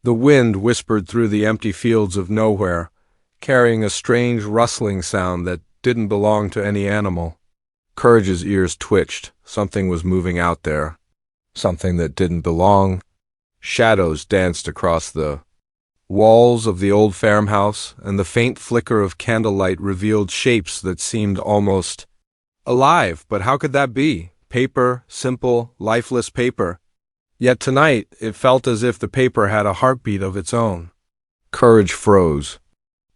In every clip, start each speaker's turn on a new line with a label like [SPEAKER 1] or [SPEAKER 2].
[SPEAKER 1] The wind whispered through the empty fields of nowhere, carrying a strange rustling sound that didn't belong to any animal. Courage's ears twitched. Something was moving out there. Something that didn't belong. Shadows danced across the walls of the old farmhouse, and the faint flicker of candlelight revealed shapes that seemed almost alive. But how could that be? Paper, simple, lifeless paper. Yet tonight it felt as if the paper had a heartbeat of its own. Courage froze,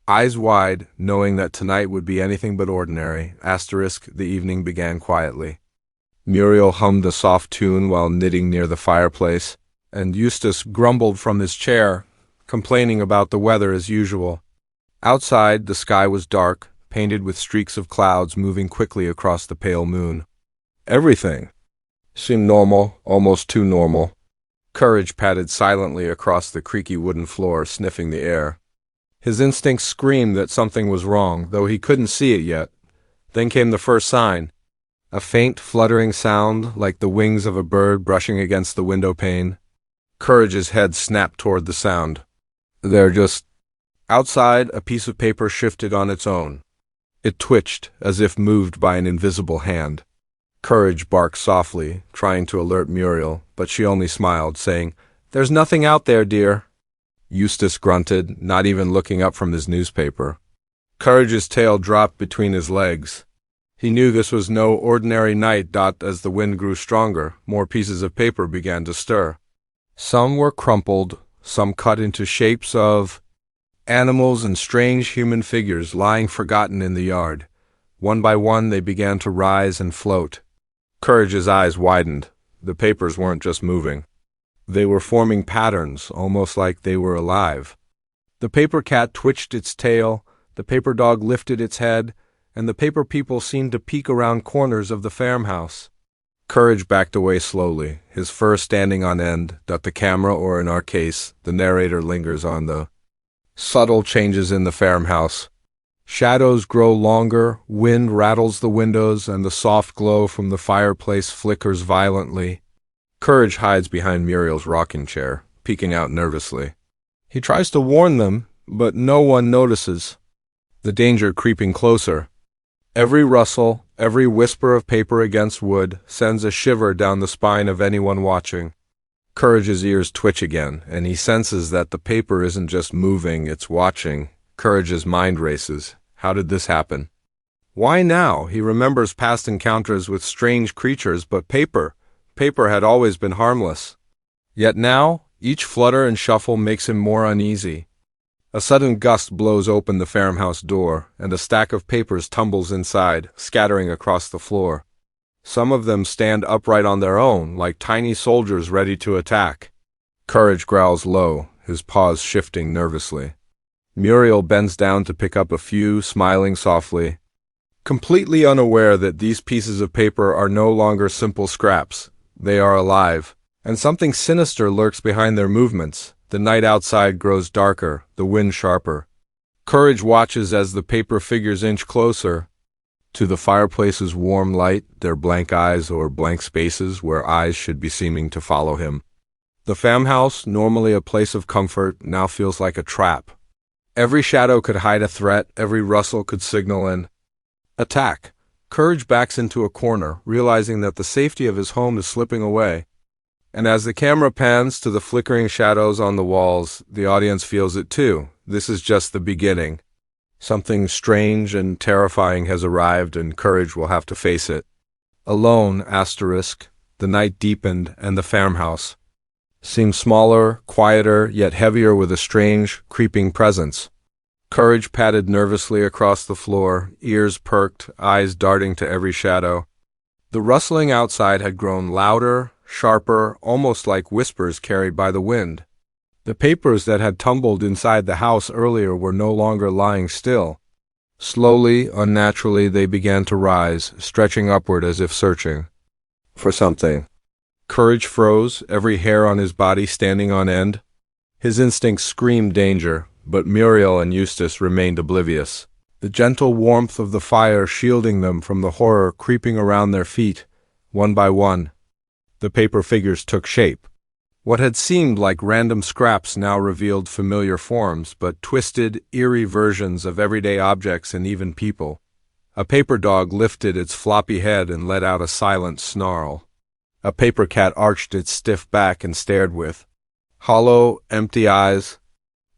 [SPEAKER 1] eyes wide, knowing that tonight would be anything but ordinary. The evening began quietly. Muriel hummed a soft tune while knitting near the fireplace, and Eustace grumbled from his chair, complaining about the weather as usual. Outside, the sky was dark, painted with streaks of clouds moving quickly across the pale moon. Everything seemed normal, almost too normal. Courage padded silently across the creaky wooden floor, sniffing the air. His instincts screamed that something was wrong, though he couldn't see it yet. Then came the first sign. A faint, fluttering sound, like the wings of a bird brushing against the window pane. Courage's head snapped toward the sound. Outside, a piece of paper shifted on its own. It twitched, as if moved by an invisible hand. Courage barked softly, trying to alert Muriel, but she only smiled, saying, "There's nothing out there, dear." Eustace grunted, not even looking up from his newspaper. Courage's tail dropped between his legs. He knew this was no ordinary night. As the wind grew stronger, more pieces of paper began to stir. Some were crumpled, some cut into shapes of animals and strange human figures lying forgotten in the yard. One by one they began to rise and float. Courage's eyes widened. The papers weren't just moving. They were forming patterns, almost like they were alive. The paper cat twitched its tail, the paper dog lifted its head, and the paper people seemed to peek around corners of the farmhouse. Courage backed away slowly, his fur standing on end. The camera, or in our case, the narrator, lingers on the subtle changes in the farmhouse. Shadows grow longer, wind rattles the windows, and the soft glow from the fireplace flickers violently. Courage hides behind Muriel's rocking chair, peeking out nervously. He tries to warn them, but no one notices. The danger creeping closer. Every rustle, every whisper of paper against wood sends a shiver down the spine of anyone watching. Courage's ears twitch again, and he senses that the paper isn't just moving, it's watching. Courage's mind races. How did this happen? Why now? He remembers past encounters with strange creatures, but paper had always been harmless. Yet now, each flutter and shuffle makes him more uneasy. A sudden gust blows open the farmhouse door, and a stack of papers tumbles inside, scattering across the floor. Some of them stand upright on their own, like tiny soldiers ready to attack. Courage growls low, his paws shifting nervously. Muriel bends down to pick up a few, smiling softly, completely unaware that these pieces of paper are no longer simple scraps. They are alive, and something sinister lurks behind their movements. The night outside grows darker, the wind sharper. Courage watches as the paper figures inch closer to the fireplace's warm light, their blank eyes or blank spaces where eyes should be seeming to follow him. The farmhouse, normally a place of comfort, now feels like a trap. Every shadow could hide a threat, every rustle could signal an attack. Courage backs into a corner, realizing that the safety of his home is slipping away. And as the camera pans to the flickering shadows on the walls, the audience feels it too. This is just the beginning. Something strange and terrifying has arrived, and Courage will have to face it. Alone, the night deepened, and the farmhouse seemed smaller, quieter, yet heavier with a strange, creeping presence. Courage padded nervously across the floor, ears perked, eyes darting to every shadow. The rustling outside had grown louder, sharper, almost like whispers carried by the wind. The papers that had tumbled inside the house earlier were no longer lying still. Slowly, unnaturally, they began to rise, stretching upward as if searching for something. Courage froze, every hair on his body standing on end. His instincts screamed danger, but Muriel and Eustace remained oblivious. The gentle warmth of the fire shielding them from the horror creeping around their feet, one by one. The paper figures took shape. What had seemed like random scraps now revealed familiar forms, but twisted, eerie versions of everyday objects and even people. A paper dog lifted its floppy head and let out a silent snarl. A paper cat arched its stiff back and stared with hollow, empty eyes.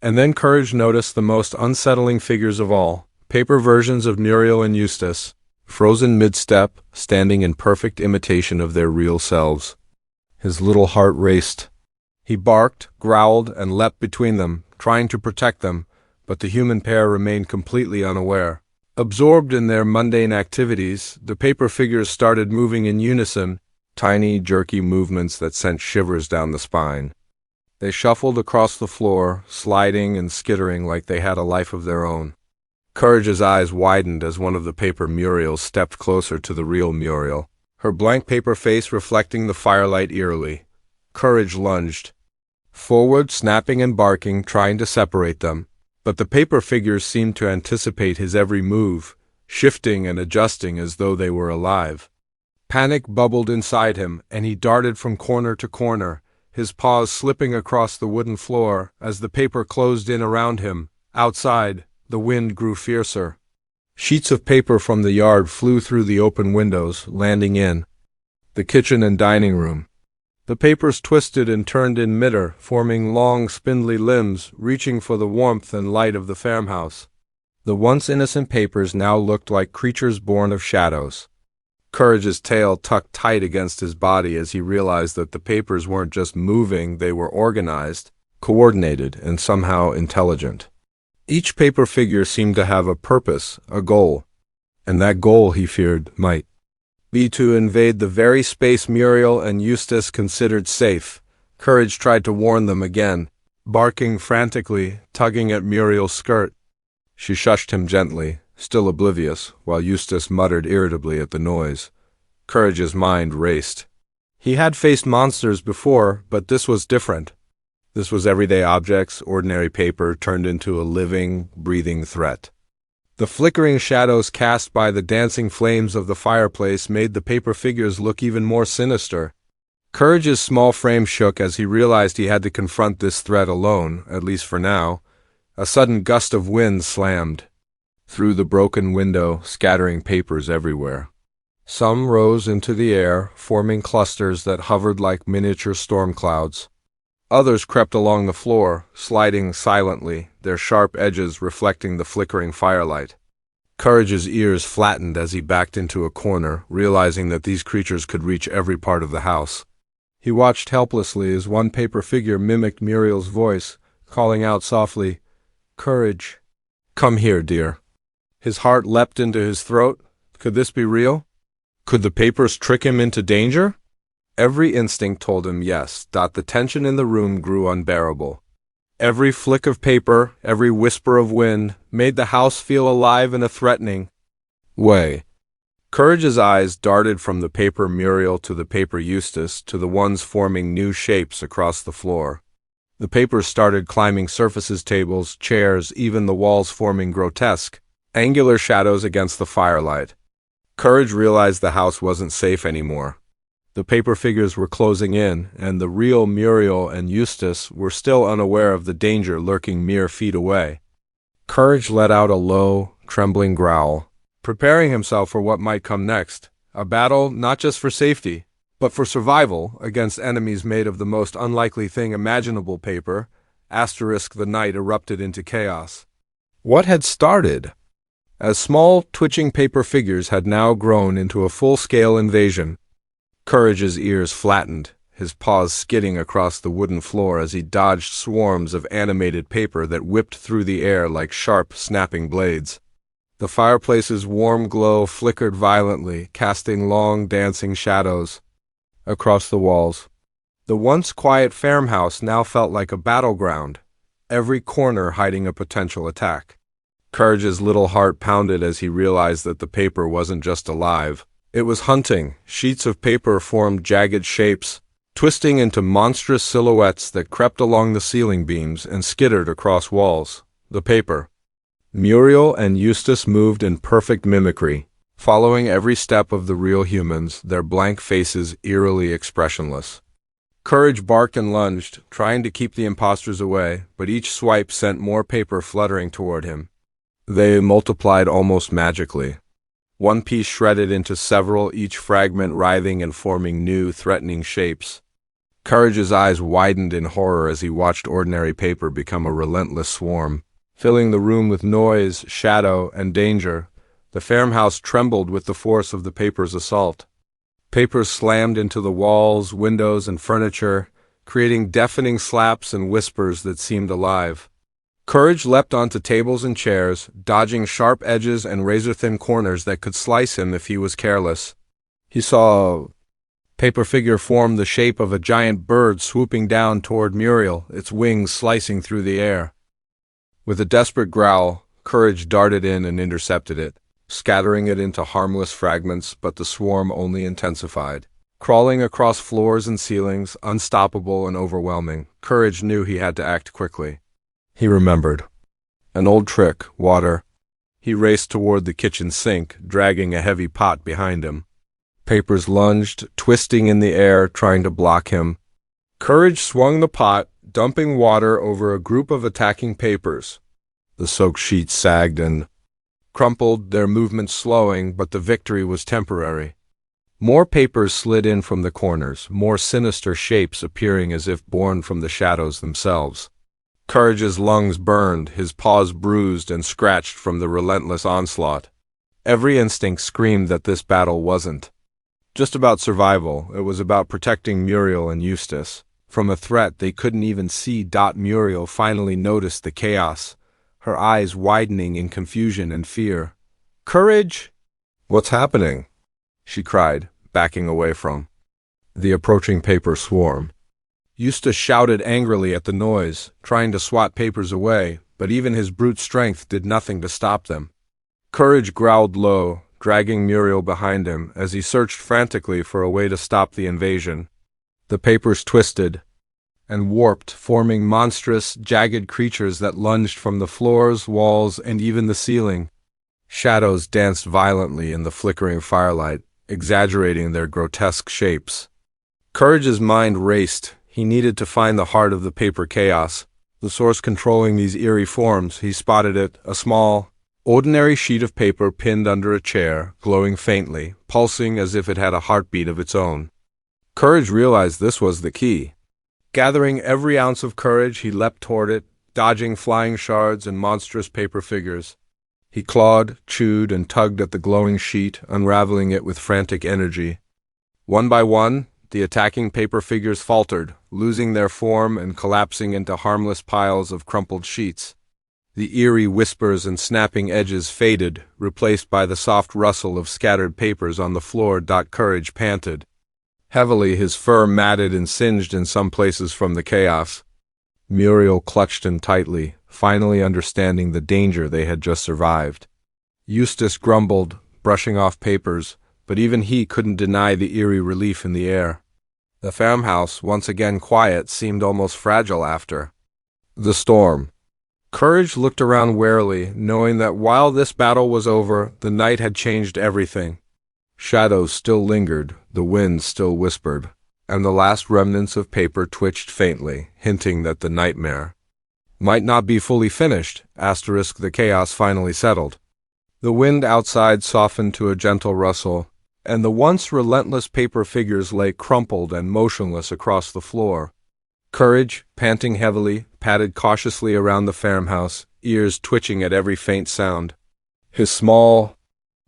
[SPEAKER 1] And then Courage noticed the most unsettling figures of all, paper versions of Muriel and Eustace, frozen mid-step, standing in perfect imitation of their real selves. His little heart raced. He barked, growled, and leapt between them, trying to protect them, but the human pair remained completely unaware. Absorbed in their mundane activities, the paper figures started moving in unison, tiny, jerky movements that sent shivers down the spine. They shuffled across the floor, sliding and skittering like they had a life of their own. Courage's eyes widened as one of the paper Muriels stepped closer to the real Muriel, her blank paper face reflecting the firelight eerily. Courage lunged forward, snapping and barking, trying to separate them, but the paper figures seemed to anticipate his every move, shifting and adjusting as though they were alive. Panic bubbled inside him, and he darted from corner to corner, his paws slipping across the wooden floor as the paper closed in around him. Outside, the wind grew fiercer. Sheets of paper from the yard flew through the open windows, landing in the kitchen and dining room. The papers twisted and turned in midair, forming long, spindly limbs, reaching for the warmth and light of the farmhouse. The once innocent papers now looked like creatures born of shadows. Courage's tail tucked tight against his body as he realized that the papers weren't just moving, they were organized, coordinated, and somehow intelligent. Each paper figure seemed to have a purpose, a goal, and that goal, he feared, might be to invade the very space Muriel and Eustace considered safe. Courage tried to warn them again, barking frantically, tugging at Muriel's skirt. She shushed him gently, still oblivious, while Eustace muttered irritably at the noise. Courage's mind raced. He had faced monsters before, but this was different. This was everyday objects, ordinary paper, turned into a living, breathing threat. The flickering shadows cast by the dancing flames of the fireplace made the paper figures look even more sinister. Courage's small frame shook as he realized he had to confront this threat alone, at least for now. A sudden gust of wind slammed through the broken window, scattering papers everywhere. Some rose into the air, forming clusters that hovered like miniature storm clouds. Others crept along the floor, sliding silently, their sharp edges reflecting the flickering firelight. Courage's ears flattened as he backed into a corner, realizing that these creatures could reach every part of the house. He watched helplessly as one paper figure mimicked Muriel's voice, calling out softly, "Courage, come here, dear." His heart leapt into his throat. Could this be real? Could the papers trick him into danger? Every instinct told him yes. The tension in the room grew unbearable. Every flick of paper, every whisper of wind, made the house feel alive in a threatening way. Courage's eyes darted from the paper Muriel to the paper Eustace to the ones forming new shapes across the floor. The papers started climbing surfaces, tables, chairs, even the walls forming grotesque, angular shadows against the firelight. Courage realized the house wasn't safe anymore. The paper figures were closing in, and the real Muriel and Eustace were still unaware of the danger lurking mere feet away. Courage let out a low, trembling growl, preparing himself for what might come next, a battle not just for safety, but for survival against enemies made of the most unlikely thing imaginable, paper. The night erupted into chaos. What had started as small, twitching paper figures had now grown into a full-scale invasion. Courage's ears flattened, his paws skidding across the wooden floor as he dodged swarms of animated paper that whipped through the air like sharp, snapping blades. The fireplace's warm glow flickered violently, casting long, dancing shadows across the walls. The once quiet farmhouse now felt like a battleground, every corner hiding a potential attack. Courage's little heart pounded as he realized that the paper wasn't just alive. It was hunting. Sheets of paper formed jagged shapes, twisting into monstrous silhouettes that crept along the ceiling beams and skittered across walls. The paper Muriel and Eustace moved in perfect mimicry, following every step of the real humans, their blank faces eerily expressionless. Courage barked and lunged, trying to keep the impostors away, but each swipe sent more paper fluttering toward him. They multiplied almost magically. One piece shredded into several, each fragment writhing and forming new, threatening shapes. Courage's eyes widened in horror as he watched ordinary paper become a relentless swarm, filling the room with noise, shadow, and danger. The farmhouse trembled with the force of the paper's assault. Papers slammed into the walls, windows, and furniture, creating deafening slaps and whispers that seemed alive. Courage leapt onto tables and chairs, dodging sharp edges and razor-thin corners that could slice him if he was careless. He saw a paper figure form the shape of a giant bird swooping down toward Muriel, its wings slicing through the air. With a desperate growl, Courage darted in and intercepted it, scattering it into harmless fragments, but the swarm only intensified. Crawling across floors and ceilings, unstoppable and overwhelming, Courage knew he had to act quickly. He remembered. An old trick, water. He raced toward the kitchen sink, dragging a heavy pot behind him. Papers lunged, twisting in the air, trying to block him. Courage swung the pot, dumping water over a group of attacking papers. The soaked sheets sagged and crumpled, their movements slowing, but the victory was temporary. More papers slid in from the corners, more sinister shapes appearing as if born from the shadows themselves. Courage's lungs burned, his paws bruised and scratched from the relentless onslaught. Every instinct screamed that this battle wasn't just about survival, it was about protecting Muriel and Eustace from a threat they couldn't even see. Muriel finally noticed the chaos, her eyes widening in confusion and fear. "Courage!" "What's happening?" she cried, backing away from the approaching paper swarm. Eustace shouted angrily at the noise, trying to swat papers away, but even his brute strength did nothing to stop them. Courage growled low, dragging Muriel behind him as he searched frantically for a way to stop the invasion. The papers twisted and warped, forming monstrous, jagged creatures that lunged from the floors, walls, and even the ceiling. Shadows danced violently in the flickering firelight, exaggerating their grotesque shapes. Courage's mind raced. He needed to find the heart of the paper chaos, the source controlling these eerie forms. He spotted it, a small, ordinary sheet of paper pinned under a chair, glowing faintly, pulsing as if it had a heartbeat of its own. Courage realized this was the key. Gathering every ounce of courage, he leapt toward it, dodging flying shards and monstrous paper figures. He clawed, chewed, and tugged at the glowing sheet, unraveling it with frantic energy. One by one, the attacking paper figures faltered, losing their form and collapsing into harmless piles of crumpled sheets. The eerie whispers and snapping edges faded, replaced by the soft rustle of scattered papers on the floor. Courage panted heavily, his fur matted and singed in some places from the chaos. Muriel clutched him tightly, finally understanding the danger they had just survived. Eustace grumbled, brushing off papers, but even he couldn't deny the eerie relief in the air. The farmhouse, once again quiet, seemed almost fragile after the storm. Courage looked around warily, knowing that while this battle was over, the night had changed everything. Shadows still lingered, the wind still whispered, and the last remnants of paper twitched faintly, hinting that the nightmare might not be fully finished. The chaos finally settled. The wind outside softened to a gentle rustle, and the once relentless paper figures lay crumpled and motionless across the floor. Courage, panting heavily, padded cautiously around the farmhouse, ears twitching at every faint sound. His small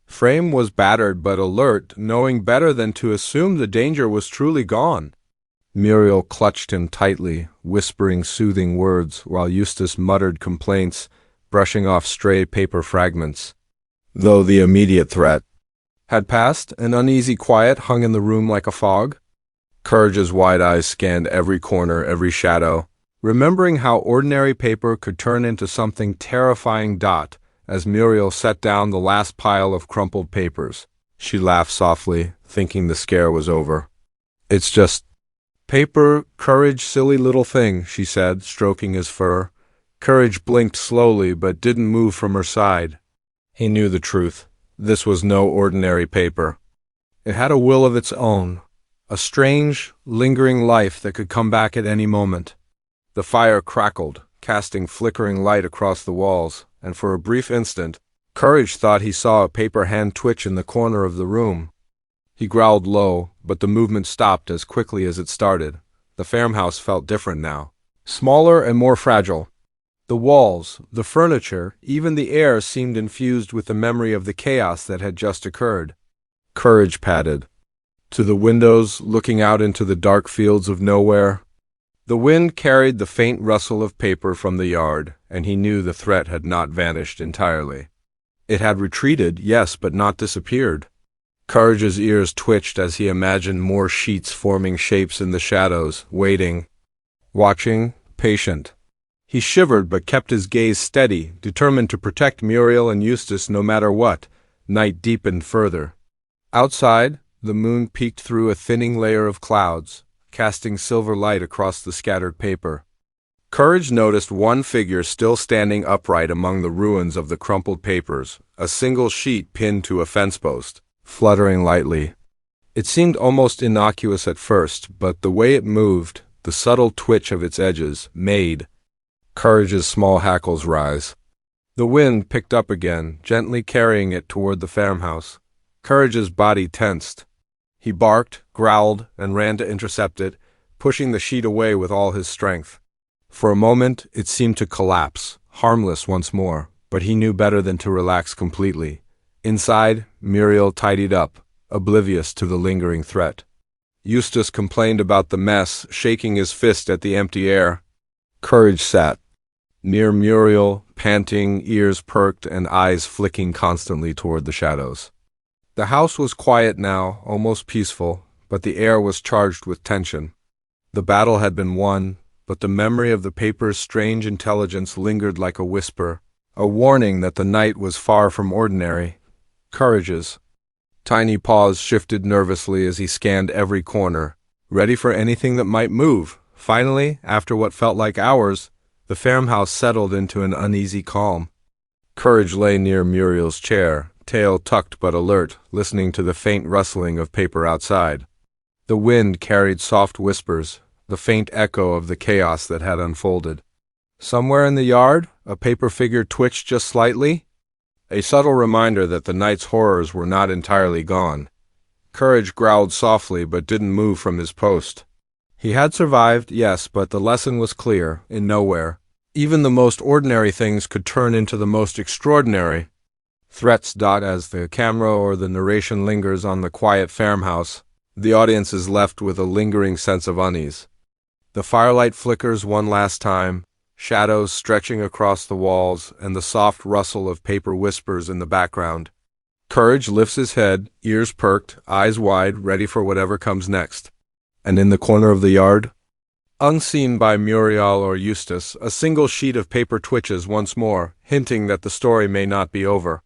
[SPEAKER 1] frame was battered but alert, knowing better than to assume the danger was truly gone. Muriel clutched him tightly, whispering soothing words, while Eustace muttered complaints, brushing off stray paper fragments. Though the immediate threat had passed, an uneasy quiet hung in the room like a fog. Courage's wide eyes scanned every corner, every shadow, remembering how ordinary paper could turn into something terrifying. As Muriel set down the last pile of crumpled papers, she laughed softly, thinking the scare was over. "It's just paper, Courage, silly little thing," she said, stroking his fur. Courage blinked slowly but didn't move from her side. He knew the truth. This was no ordinary paper. It had a will of its own, A strange, lingering life that could come back at any moment. The fire crackled, casting flickering light across the walls, and for a brief instant, Courage thought he saw a paper hand twitch in the corner of the room. He growled low, but the movement stopped as quickly as it started. The farmhouse felt different now. Smaller and more fragile. The walls, the furniture, even the air seemed infused with the memory of the chaos that had just occurred. Courage padded to the windows, looking out into the dark fields of nowhere. The wind carried the faint rustle of paper from the yard, and he knew the threat had not vanished entirely. It had retreated, yes, but not disappeared. Courage's ears twitched as he imagined more sheets forming shapes in the shadows, waiting, watching, patient. He shivered but kept his gaze steady, determined to protect Muriel and Eustace no matter what. Night deepened further. Outside, the moon peeked through a thinning layer of clouds, casting silver light across the scattered paper. Courage noticed one figure still standing upright among the ruins of the crumpled papers, a single sheet pinned to a fence post, fluttering lightly. It seemed almost innocuous at first, but the way it moved, the subtle twitch of its edges, made Courage's small hackles rise. The wind picked up again, gently carrying it toward the farmhouse. Courage's body tensed. He barked, growled, and ran to intercept it, pushing the sheet away with all his strength. For a moment, it seemed to collapse, harmless once more, but he knew better than to relax completely. Inside, Muriel tidied up, oblivious to the lingering threat. Eustace complained about the mess, shaking his fist at the empty air. Courage sat near Muriel, panting, ears perked, and eyes flicking constantly toward the shadows. The house was quiet now, almost peaceful, but the air was charged with tension. The battle had been won, but the memory of the paper's strange intelligence lingered like a whisper, a warning that the night was far from ordinary. Courage's tiny paws shifted nervously as he scanned every corner, ready for anything that might move. Finally, after what felt like hours, the farmhouse settled into an uneasy calm. Courage lay near Muriel's chair, tail tucked but alert, listening to the faint rustling of paper outside. The wind carried soft whispers, the faint echo of the chaos that had unfolded. Somewhere in the yard, a paper figure twitched just slightly, a subtle reminder that the night's horrors were not entirely gone. Courage growled softly but didn't move from his post. He had survived, yes, but the lesson was clear, in nowhere. Even the most ordinary things could turn into the most extraordinary. Threats dot as the camera or the narration lingers on the quiet farmhouse. The audience is left with a lingering sense of unease. The firelight flickers one last time, shadows stretching across the walls, and the soft rustle of paper whispers in the background. Courage lifts his head, ears perked, eyes wide, ready for whatever comes next. And in the corner of the yard, unseen by Muriel or Eustace, a single sheet of paper twitches once more, hinting that the story may not be over.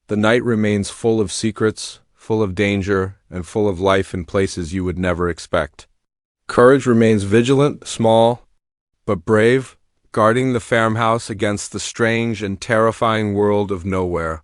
[SPEAKER 1] The night remains full of secrets, full of danger, and full of life in places you would never expect. Courage remains vigilant, small, but brave, guarding the farmhouse against the strange and terrifying world of nowhere.